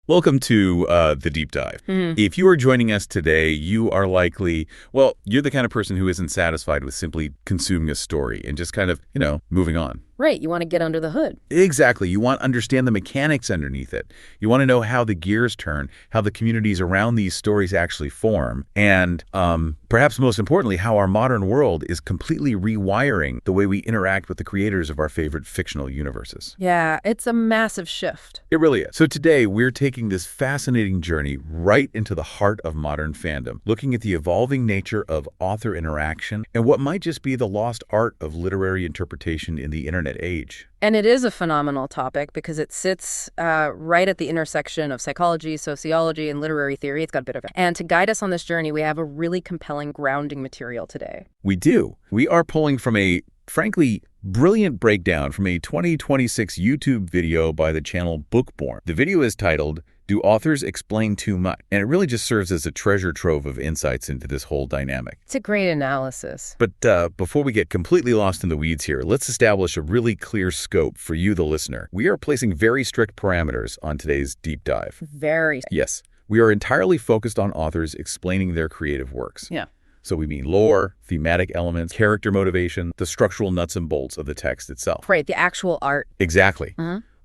Welcome to The Deep Dive. If you are joining us today, you are likely, well, you're the kind of person who isn't satisfied with simply consuming a story and just kind of, moving on. Right, you want to get under the hood. Exactly. You want to understand the mechanics underneath it. You want to know how the gears turn, how the communities around these stories actually form, and perhaps most importantly, how our modern world is completely rewiring the way we interact with the creators of our favorite fictional universes. Yeah, it's a massive shift. It really is. So today, we're taking this fascinating journey right into the heart of modern fandom, looking at the evolving nature of author interaction and what might just be the lost art of literary interpretation in the internet age. And it is a phenomenal topic because it sits right at the intersection of psychology, sociology, and literary theory. It's got a bit of it. And to guide us on this journey, we have a really compelling grounding material today. We do. We are pulling from a, frankly, brilliant breakdown from a 2026 YouTube video by the channel Bookborn. The video is titled, "Do Authors Explain Too Much?" And it really just serves as a treasure trove of insights into this whole dynamic. It's a great analysis. But before we get completely lost in the weeds here, let's establish a really clear scope for you, the listener. We are placing very strict parameters on today's deep dive. Very. Yes, we are entirely focused on authors explaining their creative works. Yeah. So we mean lore, thematic elements, character motivation, the structural nuts and bolts of the text itself. Right, the actual art. Exactly.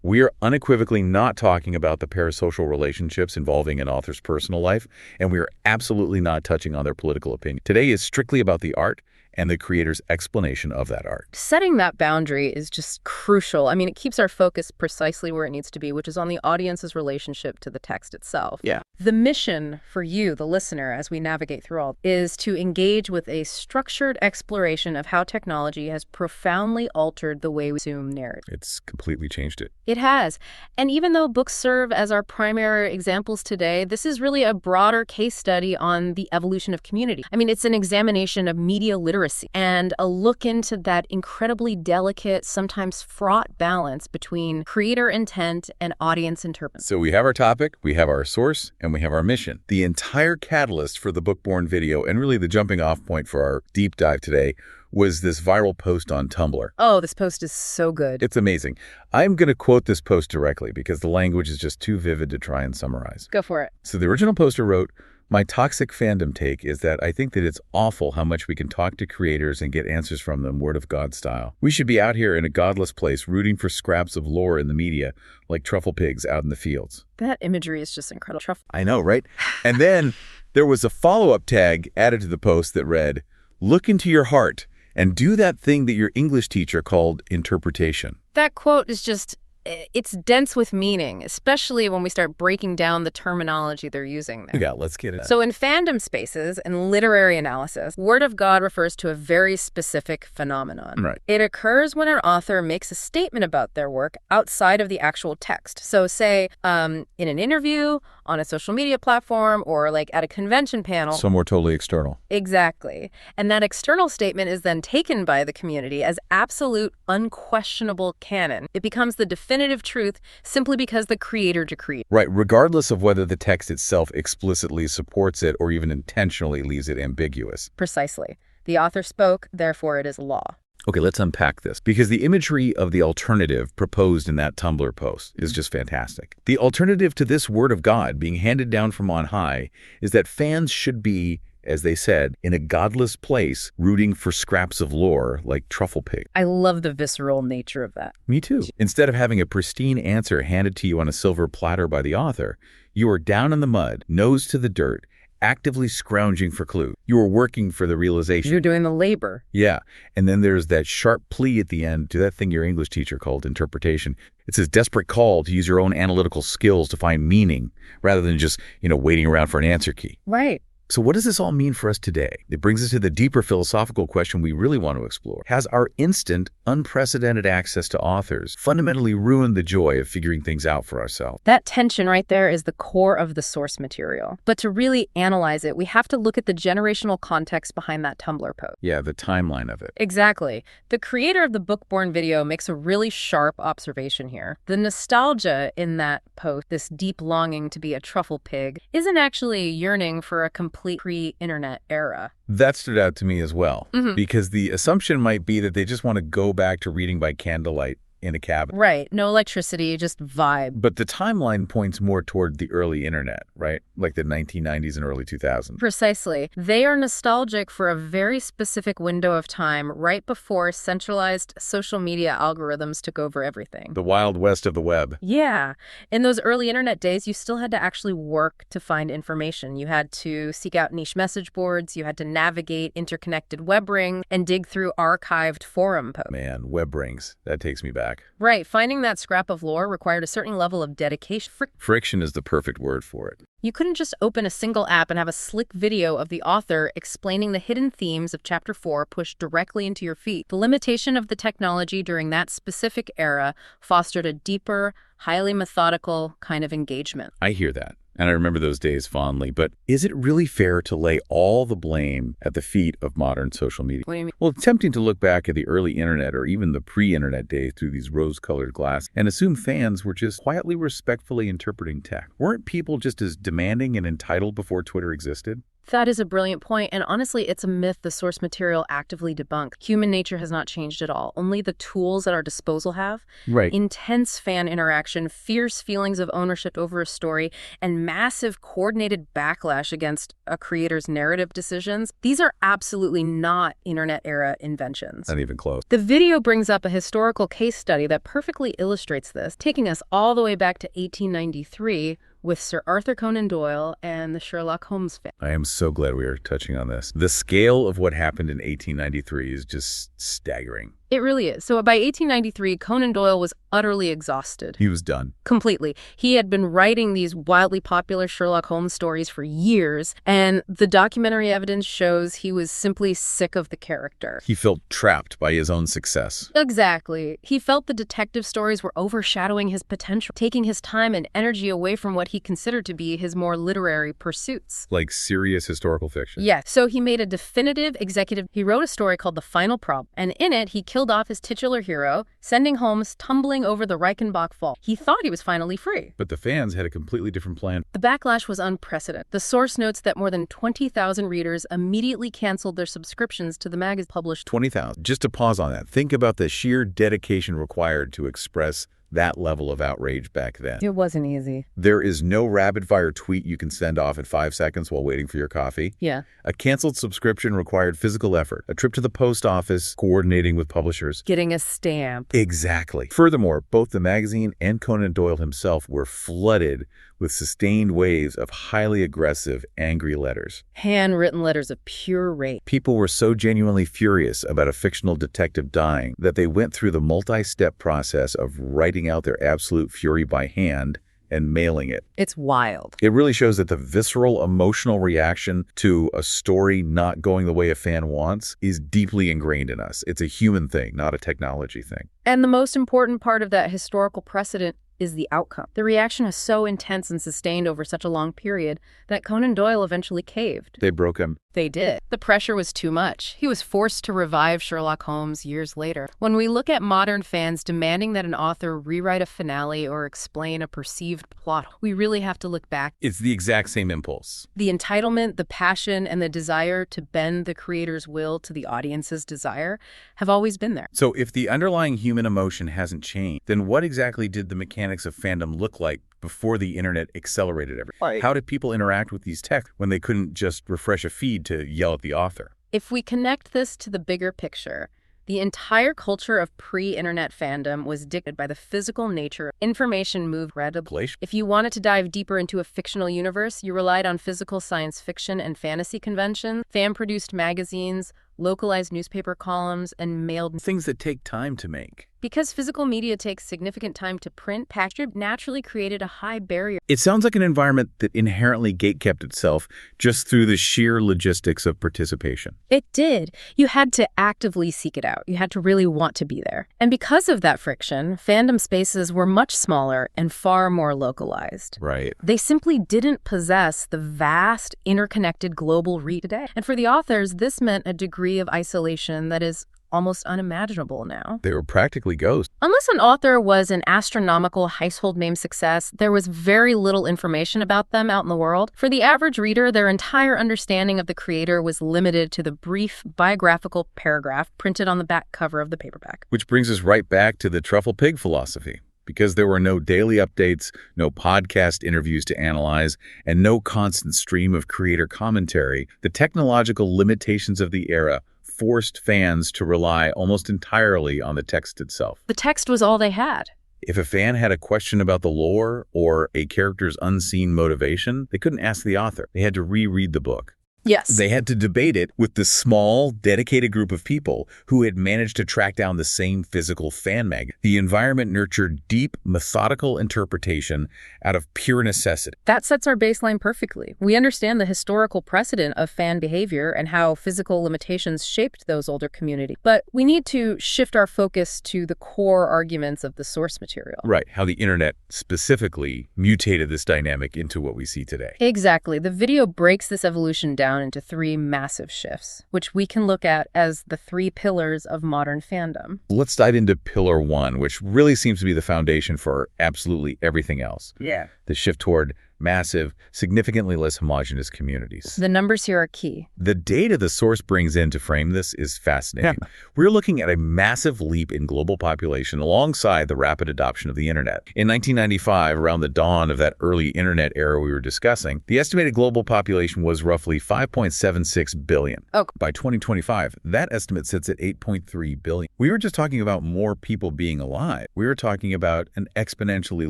We are unequivocally not talking about the parasocial relationships involving an author's personal life, and we are absolutely not touching on their political opinion. Today is strictly about the art and the creator's explanation of that art. Setting that boundary is just crucial. I mean, it keeps our focus precisely where it needs to be, which is on the audience's relationship to the text itself. Yeah. The mission for you, the listener, as we navigate through all, is to engage with a structured exploration of how technology has profoundly altered the way we consume narrative. It's completely changed it. It has. And even though books serve as our primary examples today, this is really a broader case study on the evolution of community. I mean, it's an examination of media literacy and a look into that incredibly delicate, sometimes fraught balance between creator intent and audience interpretation. So we have our topic, we have our source, and we have our mission. The entire catalyst for the Bookborn video, and really the jumping off point for our deep dive today, was this viral post on Tumblr. Oh, this post is so good. It's amazing. I'm going to quote this post directly because the language is just too vivid to try and summarize. Go for it. So the original poster wrote, "My toxic fandom take is that I think that it's awful how much we can talk to creators and get answers from them word of God style. We should be out here in a godless place rooting for scraps of lore in the media like truffle pigs out in the fields." That imagery is just incredible. Truffle. I know, right? And then there was a follow-up tag added to the post that read, "Look into your heart and do that thing that your English teacher called interpretation." That quote is just, it's dense with meaning, especially when we start breaking down the terminology they're using there. Yeah, let's get it. So in fandom spaces and literary analysis, word of God refers to a very specific phenomenon. Right. It occurs when an author makes a statement about their work outside of the actual text. So say in an interview, on a social media platform, or like at a convention panel. Somewhere totally external. Exactly. And that external statement is then taken by the community as absolute, unquestionable canon. It becomes the definitive truth simply because the creator decreed. Right, regardless of whether the text itself explicitly supports it or even intentionally leaves it ambiguous. Precisely. The author spoke, therefore it is law. Okay, let's unpack this, because the imagery of the alternative proposed in that Tumblr post is just fantastic. The alternative to this word of God being handed down from on high is that fans should be, as they said, in a godless place rooting for scraps of lore like truffle pig. I love the visceral nature of that. Me too. Instead of having a pristine answer handed to you on a silver platter by the author, you are down in the mud, nose to the dirt, actively scrounging for clues. You are working for the realization. You're doing the labor. Yeah. And then there's that sharp plea at the end to that thing your English teacher called interpretation. It's this desperate call to use your own analytical skills to find meaning rather than just, waiting around for an answer key. Right. So what does this all mean for us today? It brings us to the deeper philosophical question we really want to explore. Has our instant, unprecedented access to authors fundamentally ruined the joy of figuring things out for ourselves? That tension right there is the core of the source material. But to really analyze it, we have to look at the generational context behind that Tumblr post. Yeah, the timeline of it. Exactly. The creator of the Bookborn video makes a really sharp observation here. The nostalgia in that post, this deep longing to be a truffle pig, isn't actually yearning for a complete pre-internet era. That stood out to me as well, because the assumption might be that they just want to go back to reading by candlelight in a cabin. Right. No electricity, just vibe. But the timeline points more toward the early internet, right? Like the 1990s and early 2000s. Precisely. They are nostalgic for a very specific window of time right before centralized social media algorithms took over everything. The wild west of the web. Yeah. In those early internet days, you still had to actually work to find information. You had to seek out niche message boards, you had to navigate interconnected web rings, and dig through archived forum posts. Man, web rings. That takes me back. Right. Finding that scrap of lore required a certain level of dedication. Friction is the perfect word for it. You couldn't just open a single app and have a slick video of the author explaining the hidden themes of Chapter 4 pushed directly into your feed. The limitation of the technology during that specific era fostered a deeper, highly methodical kind of engagement. I hear that. And I remember those days fondly, but is it really fair to lay all the blame at the feet of modern social media? What do you mean? Well, it's tempting to look back at the early internet or even the pre-internet days through these rose-colored glasses and assume fans were just quietly, respectfully interpreting tech. Weren't people just as demanding and entitled before Twitter existed? That is a brilliant point, and honestly, it's a myth the source material actively debunks. Human nature has not changed at all. Only the tools at our disposal have. Right. Intense fan interaction, fierce feelings of ownership over a story, and massive coordinated backlash against a creator's narrative decisions. These are absolutely not internet-era inventions. Not even close. The video brings up a historical case study that perfectly illustrates this, taking us all the way back to 1893, with Sir Arthur Conan Doyle and the Sherlock Holmes family. I am so glad we are touching on this. The scale of what happened in 1893 is just staggering. It really is. So by 1893, Conan Doyle was utterly exhausted. He was done. Completely. He had been writing these wildly popular Sherlock Holmes stories for years, and the documentary evidence shows he was simply sick of the character. He felt trapped by his own success. Exactly. He felt the detective stories were overshadowing his potential, taking his time and energy away from what he considered to be his more literary pursuits. Like serious historical fiction. Yes. So he made a definitive executive. He wrote a story called The Final Problem, and in it, he killed off his titular hero, sending Holmes tumbling over the Reichenbach Fault. He thought he was finally free. But the fans had a completely different plan. The backlash was unprecedented. The source notes that more than 20,000 readers immediately canceled their subscriptions to the magazine published. 20,000. Just to pause on that, think about the sheer dedication required to express that level of outrage back then. It wasn't easy. There is no rapid-fire tweet you can send off in 5 seconds while waiting for your coffee. Yeah. A canceled subscription required physical effort, a trip to the post office, coordinating with publishers. Getting a stamp. Exactly. Furthermore, both the magazine and Conan Doyle himself were flooded with sustained waves of highly aggressive, angry letters. Handwritten letters of pure rage. People were so genuinely furious about a fictional detective dying that they went through the multi-step process of writing out their absolute fury by hand and mailing it. It's wild. It really shows that the visceral emotional reaction to a story not going the way a fan wants is deeply ingrained in us. It's a human thing, not a technology thing. And the most important part of that historical precedent is the outcome. The reaction is so intense and sustained over such a long period that Conan Doyle eventually caved. They broke him. They did. The pressure was too much. He was forced to revive Sherlock Holmes years later. When we look at modern fans demanding that an author rewrite a finale or explain a perceived plot, we really have to look back. It's the exact same impulse. The entitlement, the passion, and the desire to bend the creator's will to the audience's desire have always been there. So if the underlying human emotion hasn't changed, then what exactly did the mechanics of fandom look like before the internet accelerated everything? Right. How did people interact with these texts when they couldn't just refresh a feed to yell at the author? If we connect this to the bigger picture, the entire culture of pre-internet fandom was dictated by the physical nature. Information moved rapidly. If you wanted to dive deeper into a fictional universe, you relied on physical science fiction and fantasy conventions, fan-produced magazines, localized newspaper columns, and mailed Things that take time to make. Because physical media takes significant time to print, package naturally created a high barrier. It sounds like an environment that inherently gatekept itself just through the sheer logistics of participation. It did. You had to actively seek it out. You had to really want to be there. And because of that friction, fandom spaces were much smaller and far more localized. Right. They simply didn't possess the vast, interconnected global reach today. And for the authors, this meant a degree of isolation that is almost unimaginable now. They were practically ghosts. Unless an author was an astronomical household name success, there was very little information about them out in the world. For the average reader, their entire understanding of the creator was limited to the brief biographical paragraph printed on the back cover of the paperback. Which brings us right back to the truffle pig philosophy. Because there were no daily updates, no podcast interviews to analyze, and no constant stream of creator commentary, the technological limitations of the era forced fans to rely almost entirely on the text itself. The text was all they had. If a fan had a question about the lore or a character's unseen motivation, they couldn't ask the author. They had to reread the book. Yes. They had to debate it with the small, dedicated group of people who had managed to track down the same physical fan mag. The environment nurtured deep, methodical interpretation out of pure necessity. That sets our baseline perfectly. We understand the historical precedent of fan behavior and how physical limitations shaped those older communities. But we need to shift our focus to the core arguments of the source material. Right, how the internet specifically mutated this dynamic into what we see today. Exactly. The video breaks this evolution down into three massive shifts, which we can look at as the three pillars of modern fandom. Let's dive into pillar one, which really seems to be the foundation for absolutely everything else. Yeah. The shift toward massive, significantly less homogenous communities. The numbers here are key. The data the source brings in to frame this is fascinating. Yeah. We're looking at a massive leap in global population alongside the rapid adoption of the internet. In 1995, around the dawn of that early internet era we were discussing, the estimated global population was roughly 5.76 billion. Oh. By 2025, that estimate sits at 8.3 billion. We were just talking about more people being alive. We were talking about an exponentially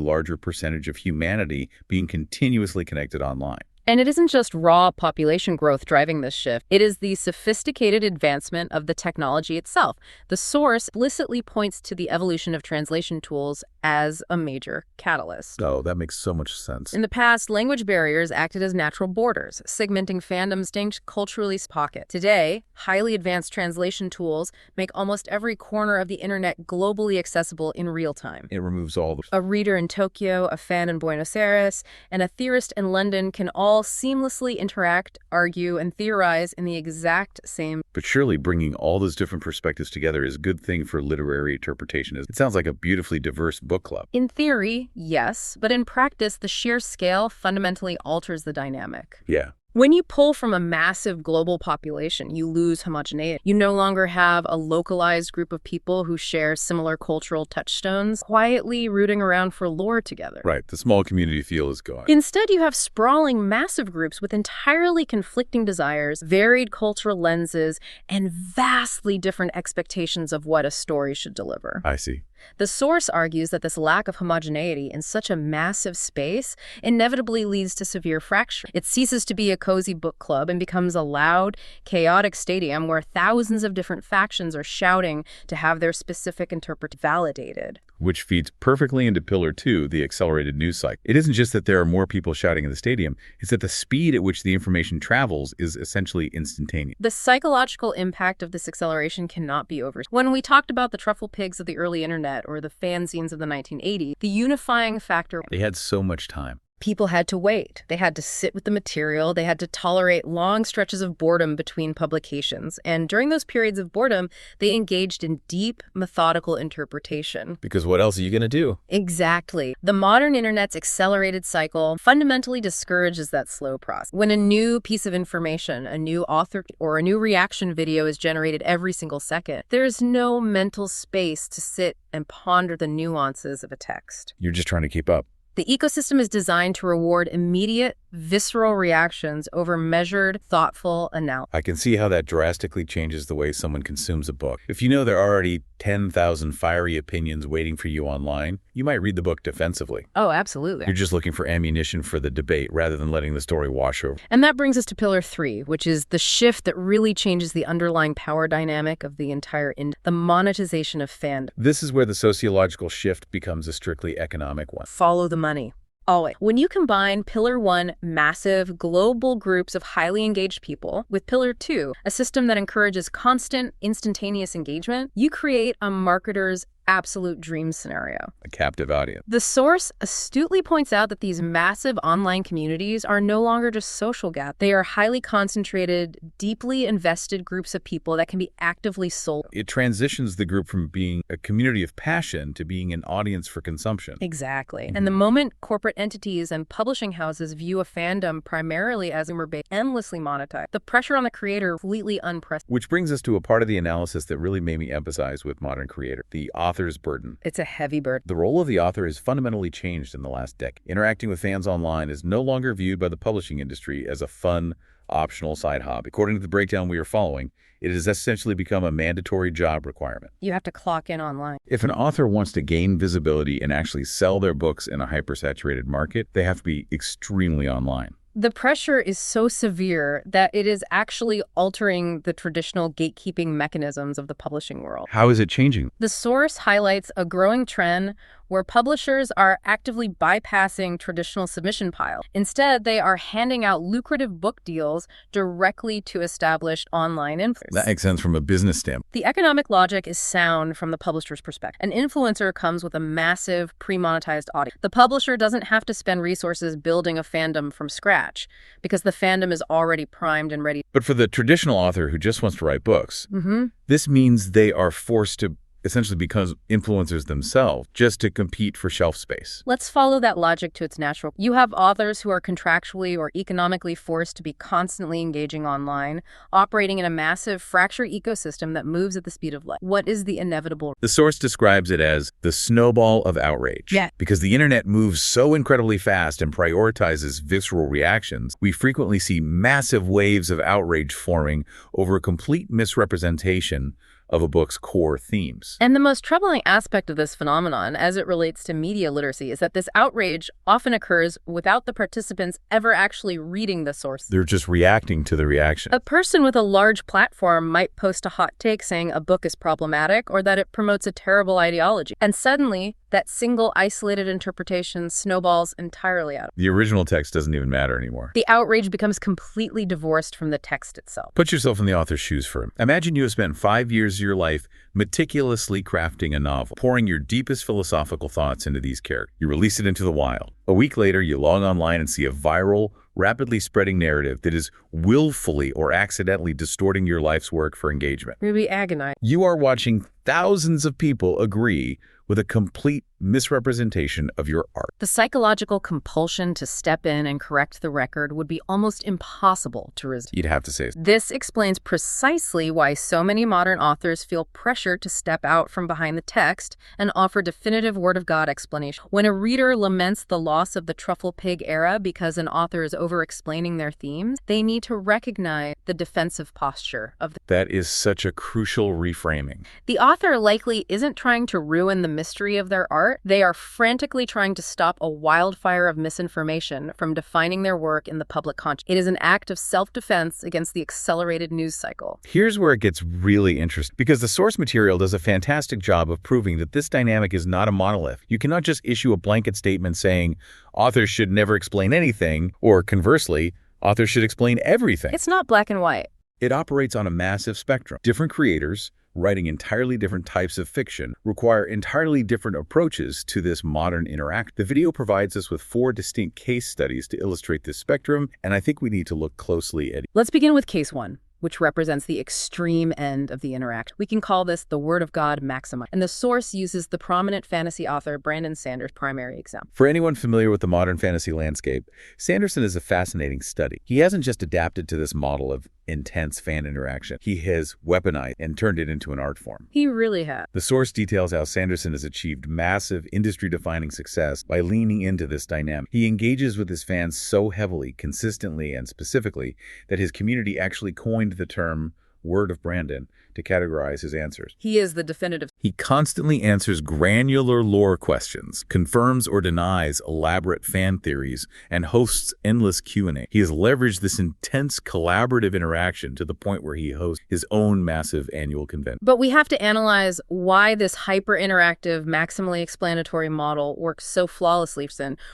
larger percentage of humanity being continuously connected online. And it isn't just raw population growth driving this shift. It is the sophisticated advancement of the technology itself. The source explicitly points to the evolution of translation tools as a major catalyst. Oh, that makes so much sense. In the past, language barriers acted as natural borders, segmenting fandom's distinct culturally pocket. Today, highly advanced translation tools make almost every corner of the internet globally accessible in real time. It removes all the... A reader in Tokyo, a fan in Buenos Aires, and a theorist in London can all seamlessly interact, argue, and theorize in the exact same. But surely bringing all those different perspectives together is a good thing for literary interpretation. It sounds like a beautifully diverse book club. In theory, yes, but in practice, the sheer scale fundamentally alters the dynamic. Yeah. When you pull from a massive global population, you lose homogeneity. You no longer have a localized group of people who share similar cultural touchstones, quietly rooting around for lore together. Right, the small community feel is gone. Instead, you have sprawling massive groups with entirely conflicting desires, varied cultural lenses, and vastly different expectations of what a story should deliver. I see. The source argues that this lack of homogeneity in such a massive space inevitably leads to severe fracture. It ceases to be a cozy book club and becomes a loud, chaotic stadium where thousands of different factions are shouting to have their specific interpretation validated. Which feeds perfectly into pillar two, the accelerated news cycle. It isn't just that there are more people shouting in the stadium, it's that the speed at which the information travels is essentially instantaneous. The psychological impact of this acceleration cannot be overstated. When we talked about the truffle pigs of the early internet or the fanzines of the 1980s, the unifying factor... They had so much time. People had to wait. They had to sit with the material. They had to tolerate long stretches of boredom between publications. And during those periods of boredom, they engaged in deep, methodical interpretation. Because what else are you going to do? Exactly. The modern internet's accelerated cycle fundamentally discourages that slow process. When a new piece of information, a new author, or a new reaction video is generated every single second, there's no mental space to sit and ponder the nuances of a text. You're just trying to keep up. The ecosystem is designed to reward immediate, visceral reactions over measured, thoughtful analysis. I can see how that drastically changes the way someone consumes a book. If you know there are already 10,000 fiery opinions waiting for you online, you might read the book defensively. Oh, absolutely. You're just looking for ammunition for the debate rather than letting the story wash over. And that brings us to pillar 3, which is the shift that really changes the underlying power dynamic of the entire industry, the monetization of fandom. This is where the sociological shift becomes a strictly economic one. Follow the money. Always. When you combine Pillar 1, massive, global groups of highly engaged people, with Pillar 2, a system that encourages constant, instantaneous engagement, you create a marketer's absolute dream scenario. A captive audience. The source astutely points out that these massive online communities are no longer just social gatherings. They are highly concentrated, deeply invested groups of people that can be actively sold. It transitions the group from being a community of passion to being an audience for consumption. Exactly. And the moment corporate entities and publishing houses view a fandom primarily as consumer-based, endlessly monetized, the pressure on the creator completely unprecedented. Which brings us to a part of the analysis that really made me emphasize with modern creator, the author's burden. It's a heavy burden. The role of the author has fundamentally changed in the last decade. Interacting with fans online is no longer viewed by the publishing industry as a fun, optional side hobby. According to the breakdown we are following, it has essentially become a mandatory job requirement. You have to clock in online. If an author wants to gain visibility and actually sell their books in a hypersaturated market, they have to be extremely online. The pressure is so severe that it is actually altering the traditional gatekeeping mechanisms of the publishing world. How is it changing? The source highlights a growing trend where publishers are actively bypassing traditional submission piles. Instead, they are handing out lucrative book deals directly to established online influencers. That makes sense from a business standpoint. The economic logic is sound from the publisher's perspective. An influencer comes with a massive pre-monetized audience. The publisher doesn't have to spend resources building a fandom from scratch because the fandom is already primed and ready. But for the traditional author who just wants to write books, this means they are forced to essentially become influencers themselves just to compete for shelf space. Let's follow that logic to its natural. You have authors who are contractually or economically forced to be constantly engaging online, operating in a massive fractured ecosystem that moves at the speed of light. What is the inevitable? The source describes it as the snowball of outrage. Yeah. Because the internet moves so incredibly fast and prioritizes visceral reactions, we frequently see massive waves of outrage forming over a complete misrepresentation of a book's core themes. And the most troubling aspect of this phenomenon, as it relates to media literacy, is that this outrage often occurs without the participants ever actually reading the source. They're just reacting to the reaction. A person with a large platform might post a hot take saying a book is problematic or that it promotes a terrible ideology. And suddenly, that single isolated interpretation snowballs entirely out. The original text doesn't even matter anymore. The outrage becomes completely divorced from the text itself. Put yourself in the author's shoes for him. Imagine you have spent 5 years of your life meticulously crafting a novel, pouring your deepest philosophical thoughts into these characters. You release it into the wild. A week later, you log online and see a viral, rapidly spreading narrative that is willfully or accidentally distorting your life's work for engagement. Really agonizing. You are watching thousands of people agree with a complete misrepresentation of your art. The psychological compulsion to step in and correct the record would be almost impossible to resist. You'd have to say. This explains precisely why so many modern authors feel pressure to step out from behind the text and offer definitive Word of God explanation. When a reader laments the loss of the truffle pig era because an author is over-explaining their themes, they need to recognize the defensive posture of the... That is such a crucial reframing. The author likely isn't trying to ruin the mystery of their art. They are frantically trying to stop a wildfire of misinformation from defining their work in the public conscience. It is an act of self-defense against the accelerated news cycle. Here's where it gets really interesting, because the source material does a fantastic job of proving that this dynamic is not a monolith. You cannot just issue a blanket statement saying authors should never explain anything, or conversely, authors should explain everything. It's not black and white. It operates on a massive spectrum. Different creators writing entirely different types of fiction require entirely different approaches to this modern interaction. The video provides us with 4 distinct case studies to illustrate this spectrum, and I think we need to look closely at. Let's begin with case 1, which represents the extreme end of the interaction. We can call this the Word of God maximum, and the source uses the prominent fantasy author Brandon Sanderson' primary example. For anyone familiar with the modern fantasy landscape, Sanderson is a fascinating study. He hasn't just adapted to this model of intense fan interaction. He has weaponized and turned it into an art form. He really has. The source details how Sanderson has achieved massive industry-defining success by leaning into this dynamic. He engages with his fans so heavily, consistently, and specifically that his community actually coined the term Word of Brandon to categorize his answers. He is the definitive. He constantly answers granular lore questions, confirms or denies elaborate fan theories, and hosts endless Q&A. He has leveraged this intense collaborative interaction to the point where he hosts his own massive annual convention. But we have to analyze why this hyper-interactive, maximally explanatory model works so flawlessly,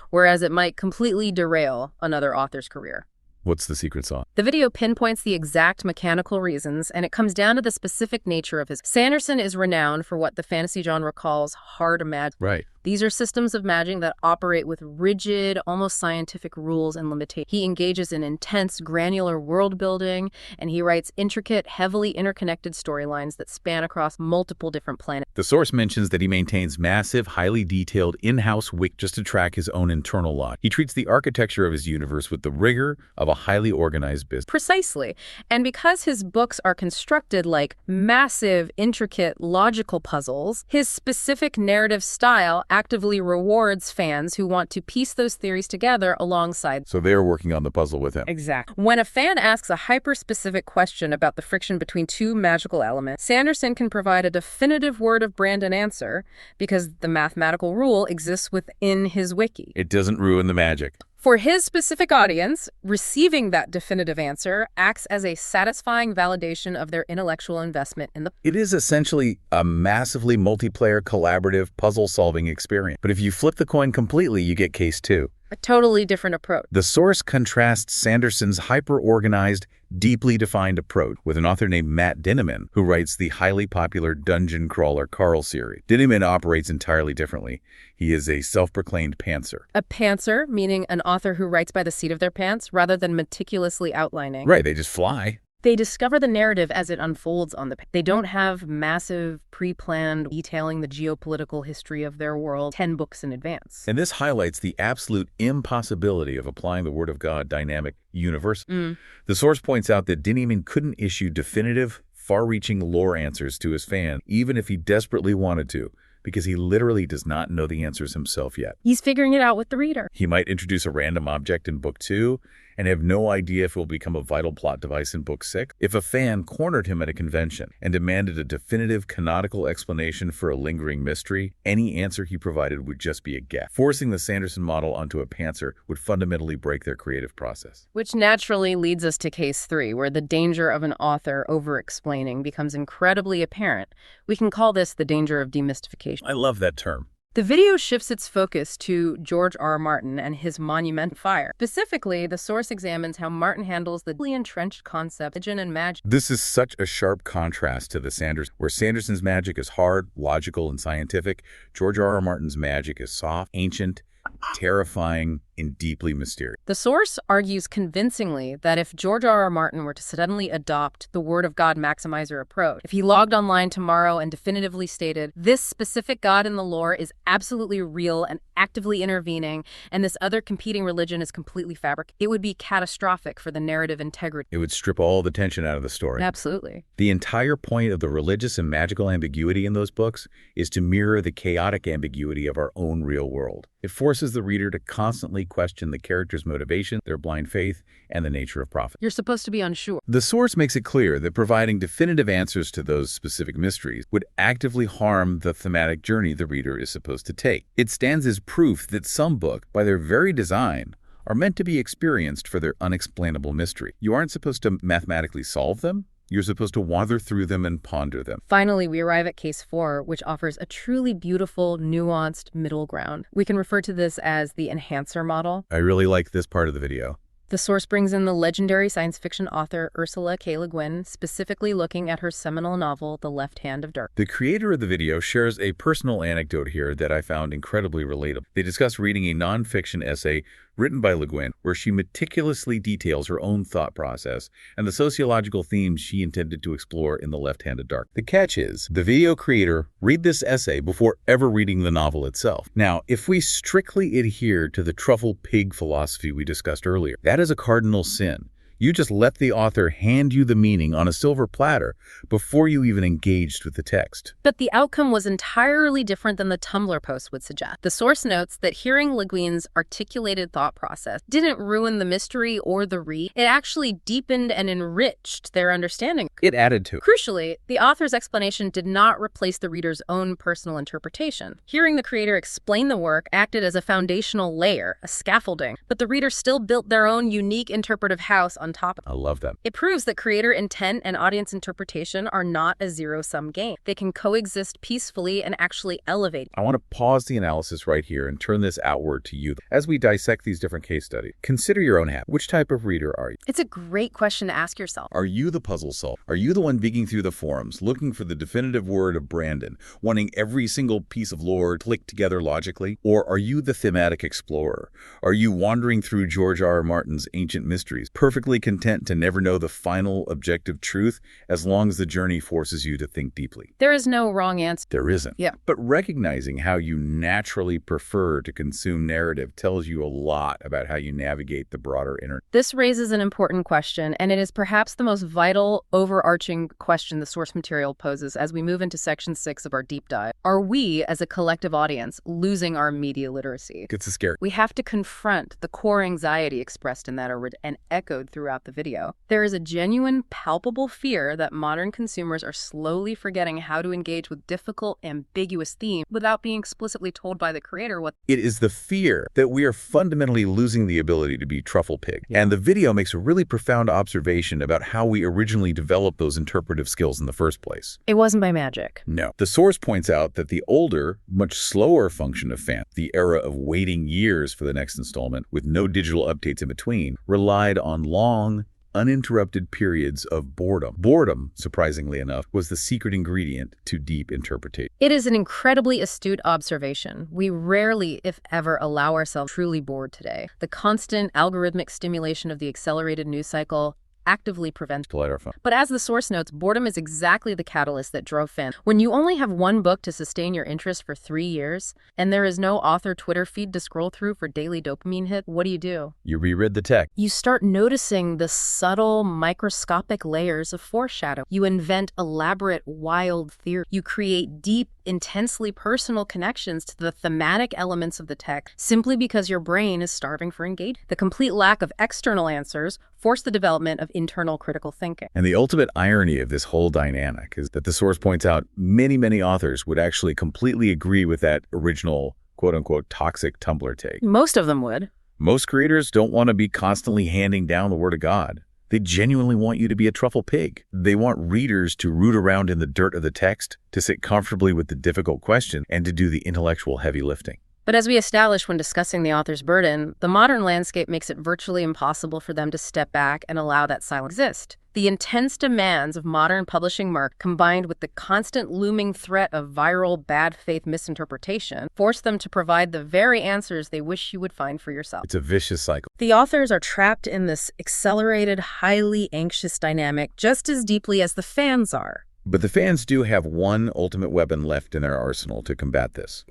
whereas it might completely derail another author's career. What's the secret sauce? The video pinpoints the exact mechanical reasons, and it comes down to the specific nature of his. Sanderson is renowned for what the fantasy genre calls hard magic. Right. These are systems of magic that operate with rigid, almost scientific rules and limitations. He engages in intense, granular world building, and he writes intricate, heavily interconnected storylines that span across multiple different planets. The source mentions that he maintains massive, highly detailed in-house wiki just to track his own internal log. He treats the architecture of his universe with the rigor of a highly organized business. Precisely. And because his books are constructed like massive, intricate, logical puzzles, his specific narrative style actively rewards fans who want to piece those theories together alongside. So they're working on the puzzle with him. Exactly. When a fan asks a hyper-specific question about the friction between two magical elements, Sanderson can provide a definitive word of brand and answer because the mathematical rule exists within his wiki. It doesn't ruin the magic. For his specific audience, receiving that definitive answer acts as a satisfying validation of their intellectual investment in the... It is essentially a massively multiplayer, collaborative, puzzle-solving experience. But if you flip the coin completely, you get case 2. A totally different approach. The source contrasts Sanderson's hyper-organized, deeply defined approach with an author named Matt Dinniman, who writes the highly popular dungeon crawler Carl series. Dinniman operates entirely differently. He is a self-proclaimed pantser. A pantser, meaning an author who writes by the seat of their pants rather than meticulously outlining. Right, they just fly. They discover the narrative as it unfolds on the page. They don't have massive, pre-planned detailing the geopolitical history of their world 10 books in advance. And this highlights the absolute impossibility of applying the Word of God dynamic universally. The source points out that Dinniman couldn't issue definitive, far-reaching lore answers to his fan, even if he desperately wanted to, because he literally does not know the answers himself yet. He's figuring it out with the reader. He might introduce a random object in Book 2 and have no idea if it will become a vital plot device in Book 6. If a fan cornered him at a convention and demanded a definitive canonical explanation for a lingering mystery, any answer he provided would just be a guess. Forcing the Sanderson model onto a pantser would fundamentally break their creative process. Which naturally leads us to case 3, where the danger of an author over-explaining becomes incredibly apparent. We can call this the danger of demystification. I love that term. The video shifts its focus to George R. Martin and his monumental fire. Specifically, the source examines how Martin handles the deeply entrenched concept of religion and magic. This is such a sharp contrast to the Sanderson, where Sanderson's magic is hard, logical, and scientific. George R. R. Martin's magic is soft, ancient, terrifying, and deeply mysterious. The source argues convincingly that if George R. R. Martin were to suddenly adopt the Word of God maximizer approach, if he logged online tomorrow and definitively stated, this specific God in the lore is absolutely real and actively intervening, and this other competing religion is completely fabricated, it would be catastrophic for the narrative integrity. It would strip all the tension out of the story. Absolutely. The entire point of the religious and magical ambiguity in those books is to mirror the chaotic ambiguity of our own real world. It forces the reader to constantly question the character's motivation, their blind faith, and the nature of prophet. You're supposed to be unsure. The source makes it clear that providing definitive answers to those specific mysteries would actively harm the thematic journey the reader is supposed to take. It stands as proof that some books, by their very design, are meant to be experienced for their unexplainable mystery. You aren't supposed to mathematically solve them. You're supposed to wander through them and ponder them. Finally, we arrive at case 4, which offers a truly beautiful, nuanced middle ground. We can refer to this as the enhancer model. I really like this part of the video. The source brings in the legendary science fiction author Ursula K. Le Guin, specifically looking at her seminal novel, The Left Hand of Dark. The creator of the video shares a personal anecdote here that I found incredibly relatable. They discuss reading a nonfiction essay written by Le Guin, where she meticulously details her own thought process and the sociological themes she intended to explore in The Left Hand of Dark. The catch is, the video creator read this essay before ever reading the novel itself. Now, if we strictly adhere to the truffle pig philosophy we discussed earlier, that is a cardinal sin. You just let the author hand you the meaning on a silver platter before you even engaged with the text. But the outcome was entirely different than the Tumblr post would suggest. The source notes that hearing Le Guin's articulated thought process didn't ruin the mystery or the read. It actually deepened and enriched their understanding. It added to it. Crucially, the author's explanation did not replace the reader's own personal interpretation. Hearing the creator explain the work acted as a foundational layer, a scaffolding, but the reader still built their own unique interpretive house on on top of it. I love that. It proves that creator intent and audience interpretation are not a zero-sum game. They can coexist peacefully and actually elevate. I want to pause the analysis right here and turn this outward to you. As we dissect these different case studies, consider your own habit. Which type of reader are you? It's a great question to ask yourself. Are you the puzzle solver? Are you the one digging through the forums, looking for the definitive word of Brandon, wanting every single piece of lore clicked together logically? Or are you the thematic explorer? Are you wandering through George R. R. Martin's ancient mysteries, perfectly content to never know the final objective truth as long as the journey forces you to think deeply? There is no wrong answer. There isn't. Yeah. But recognizing how you naturally prefer to consume narrative tells you a lot about how you navigate the broader internet. This raises an important question, and it is perhaps the most vital, overarching question the source material poses as we move into Section 6 of our deep dive. Are we, as a collective audience, losing our media literacy? It's scary. We have to confront the core anxiety expressed in that and echoed throughout the video. There is a genuine, palpable fear that modern consumers are slowly forgetting how to engage with difficult, ambiguous themes without being explicitly told by the creator what. It is the fear that we are fundamentally losing the ability to be truffle pig. And the video makes a really profound observation about how we originally developed those interpretive skills in the first place. It wasn't by magic. No. The source points out that the older, much slower function of Fandom, the era of waiting years for the next installment with no digital updates in between, relied on long, uninterrupted periods of boredom. Boredom, surprisingly enough, was the secret ingredient to deep interpretation. It is an incredibly astute observation. We rarely, if ever, allow ourselves truly bored today. The constant algorithmic stimulation of the accelerated news cycle actively prevents. But as the source notes, boredom is exactly the catalyst that drove fans. When you only have one book to sustain your interest for 3 years, and there is no author Twitter feed to scroll through for daily dopamine hit, what do? You reread the text. You start noticing the subtle, microscopic layers of foreshadow. You invent elaborate, wild theories. You create deep, intensely personal connections to the thematic elements of the text simply because your brain is starving for engagement. The complete lack of external answers forced the development of internal critical thinking. And the ultimate irony of this whole dynamic is that the source points out many authors would actually completely agree with that original quote-unquote toxic Tumblr take. Most of them would. Most creators don't want to be constantly handing down the word of God. They genuinely want you to be a truffle pig. They want readers to root around in the dirt of the text, to sit comfortably with the difficult question, and to do the intellectual heavy lifting. But as we established when discussing the author's burden, the modern landscape makes it virtually impossible for them to step back and allow that silence to exist. The intense demands of modern publishing market, combined with the constant looming threat of viral bad faith misinterpretation, force them to provide the very answers they wish you would find for yourself. It's a vicious cycle. The authors are trapped in this accelerated, highly anxious dynamic just as deeply as the fans are. But the fans do have one ultimate weapon left in their arsenal to combat this.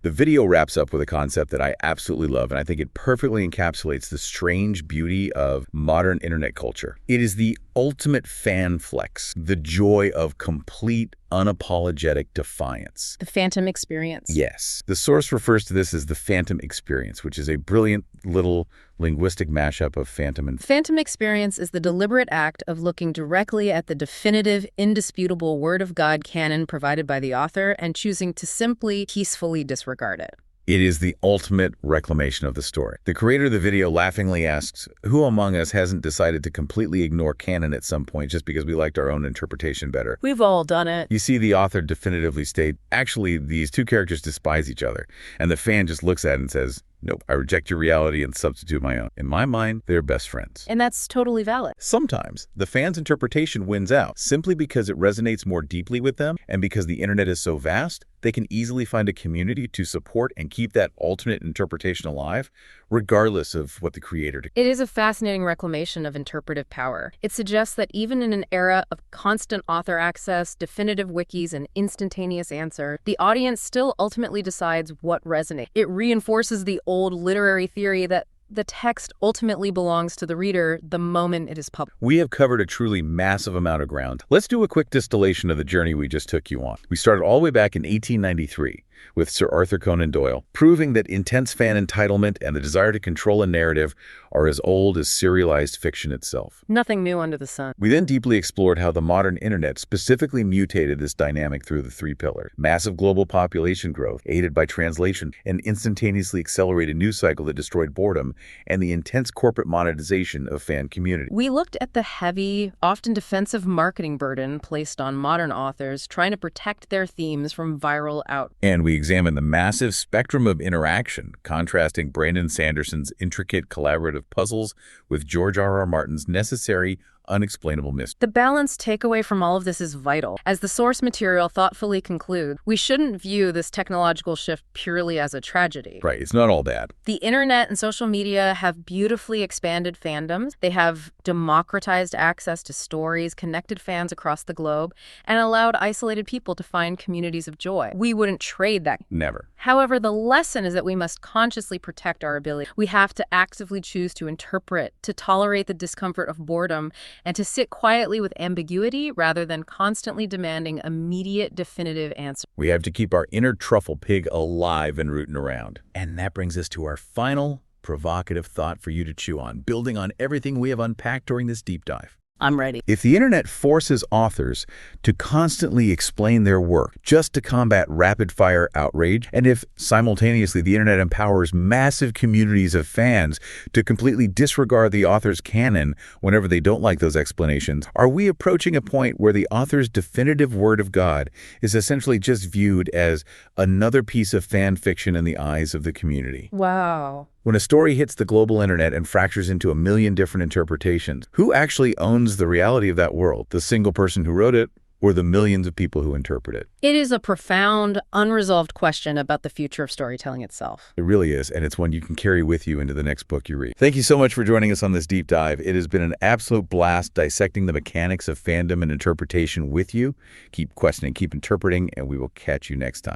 The video wraps up with a concept that I absolutely love, and I think it perfectly encapsulates the strange beauty of modern internet culture. It is the ultimate fan flex, the joy of complete, unapologetic defiance. The Phantom experience. Yes. The source refers to this as the Phantom experience, which is a brilliant little linguistic mashup of phantom and... Phantom experience is the deliberate act of looking directly at the definitive, indisputable Word of God canon provided by the author and choosing to simply, peacefully disregard it. It is the ultimate reclamation of the story. The creator of the video laughingly asks, who among us hasn't decided to completely ignore canon at some point just because we liked our own interpretation better? We've all done it. You see the author definitively state, actually, these two characters despise each other. And the fan just looks at it and says, nope, I reject your reality and substitute my own. In my mind, they're best friends. And that's totally valid. Sometimes the fan's interpretation wins out simply because it resonates more deeply with them, and because the internet is so vast, they can easily find a community to support and keep that alternate interpretation alive, regardless of what the creator did. It is a fascinating reclamation of interpretive power. It suggests that even in an era of constant author access, definitive wikis, and instantaneous answer, the audience still ultimately decides what resonates. It reinforces the old literary theory that the text ultimately belongs to the reader the moment it is published. We have covered a truly massive amount of ground. Let's do a quick distillation of the journey we just took you on. We started all the way back in 1893. with Sir Arthur Conan Doyle, proving that intense fan entitlement and the desire to control a narrative are as old as serialized fiction itself. Nothing new under the sun. We then deeply explored how the modern internet specifically mutated this dynamic through the three pillars: massive global population growth, aided by translation, an instantaneously accelerated news cycle that destroyed boredom, and the intense corporate monetization of fan community. We looked at the heavy, often defensive marketing burden placed on modern authors trying to protect their themes from viral out. And we examined the massive spectrum of interaction, contrasting Brandon Sanderson's intricate collaborative puzzles with George R.R. Martin's necessary, unexplainable mystery. The balanced takeaway from all of this is vital. As the source material thoughtfully concludes, we shouldn't view this technological shift purely as a tragedy. Right, it's not all bad. The internet and social media have beautifully expanded fandoms. They have democratized access to stories, connected fans across the globe, and allowed isolated people to find communities of joy. We wouldn't trade that. Never. However, the lesson is that we must consciously protect our ability. We have to actively choose to interpret, to tolerate the discomfort of boredom, and to sit quietly with ambiguity rather than constantly demanding immediate, definitive answers. We have to keep our inner truffle pig alive and rooting around. And that brings us to our final provocative thought for you to chew on, building on everything we have unpacked during this deep dive. I'm ready. If the internet forces authors to constantly explain their work just to combat rapid-fire outrage, and if simultaneously the internet empowers massive communities of fans to completely disregard the author's canon whenever they don't like those explanations, are we approaching a point where the author's definitive word of God is essentially just viewed as another piece of fan fiction in the eyes of the community? Wow. When a story hits the global internet and fractures into a million different interpretations, who actually owns the reality of that world? The single person who wrote it, or the millions of people who interpret it? It is a profound, unresolved question about the future of storytelling itself. It really is, and it's one you can carry with you into the next book you read. Thank you so much for joining us on this deep dive. It has been an absolute blast dissecting the mechanics of fandom and interpretation with you. Keep questioning, keep interpreting, and we will catch you next time.